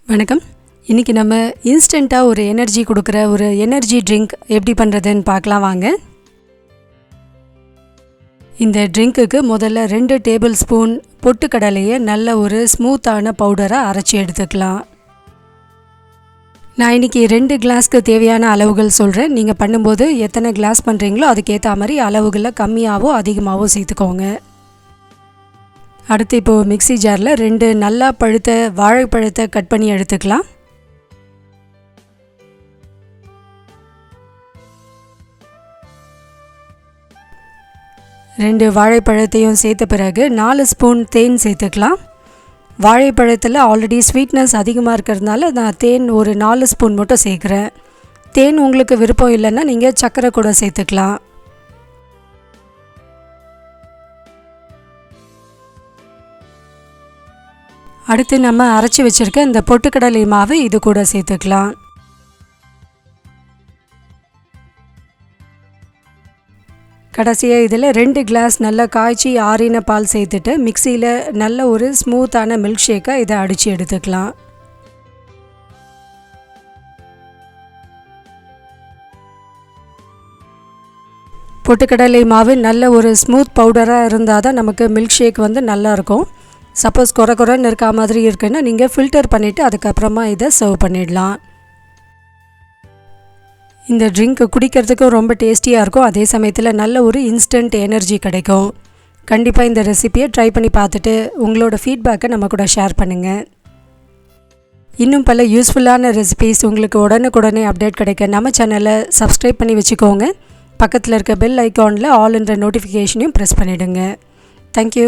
வணக்கம். இன்றைக்கி நம்ம இன்ஸ்டண்ட்டாக ஒரு எனர்ஜி கொடுக்குற ஒரு எனர்ஜி ட்ரிங்க் எப்படி பண்ணுறதுன்னு பார்க்கலாம் வாங்க. இந்த ட்ரிங்க்குக்கு முதல்ல 2 டேபிள் ஸ்பூன் பொட்டுக்கடலையை நல்ல ஒரு ஸ்மூத்தான பவுடராக அரைச்சி எடுத்துக்கலாம். நான் இன்றைக்கி 2 கிளாஸ்க்கு தேவையான அளவுகள் சொல்கிறேன். நீங்கள் பண்ணும்போது எத்தனை கிளாஸ் பண்ணுறீங்களோ அதுக்கேற்ற மாதிரி அளவுகளில் கம்மியாகவோ அதிகமாகவோ சேர்த்துக்கோங்க. அடுத்து இப்போது மிக்ஸி ஜாரில் 2 நல்லா பழுத்த வாழைப்பழத்தை கட் பண்ணி எடுத்துக்கலாம். ரெண்டு வாழைப்பழத்தையும் சேர்த்த பிறகு 4 ஸ்பூன் தேன் சேர்த்துக்கலாம். வாழைப்பழத்தில் ஆல்ரெடி ஸ்வீட்னஸ் அதிகமாக இருக்கிறதுனால நான் தேன் ஒரு 4 ஸ்பூன் மட்டும் சேர்க்குறேன். தேன் உங்களுக்கு விருப்பம் இல்லைன்னா நீங்கள் சர்க்கரை கூட சேர்த்துக்கலாம். அடுத்து நம்ம அரைச்சி வச்சுருக்க இந்த பொட்டுக்கடலை மாவு இது கூட சேர்த்துக்கலாம். கடைசியாக இதில் 2 கிளாஸ் நல்லா காய்ச்சி ஆறின பால் சேர்த்துட்டு மிக்சியில் நல்ல ஒரு ஸ்மூத்தான மில்க் ஷேக்காக இதை அடித்து எடுத்துக்கலாம். பொட்டுக்கடலை மாவு நல்ல ஒரு ஸ்மூத் பவுடராக இருந்தால் தான் நமக்கு மில்க் ஷேக் நல்லாயிருக்கும். சப்போஸ் குறைன்னு இருக்கா மாதிரி இருக்குன்னா நீங்கள் ஃபில்டர் பண்ணிவிட்டு அதுக்கப்புறமா இதை சர்வ் பண்ணிடலாம். இந்த ட்ரிங்க் குடிக்கிறதுக்கும் ரொம்ப டேஸ்டியாக இருக்கும். அதே சமயத்தில் நல்ல ஒரு இன்ஸ்டன்ட் எனர்ஜி கிடைக்கும். கண்டிப்பாக இந்த ரெசிபியை ட்ரை பண்ணி பார்த்துட்டு உங்களோட ஃபீட்பேக்கை நம்ம கூட ஷேர் பண்ணுங்கள். இன்னும் பல யூஸ்ஃபுல்லான ரெசிபிஸ் உங்களுக்கு உடனுக்குடனே அப்டேட் கிடைக்க நம்ம சேனலை சப்ஸ்கிரைப் பண்ணி வச்சுக்கோங்க. பக்கத்தில் இருக்க பெல் ஐக்கானில் ஆல் என்ற நோட்டிஃபிகேஷனையும் ப்ரெஸ் பண்ணிவிடுங்க. தேங்க்யூ.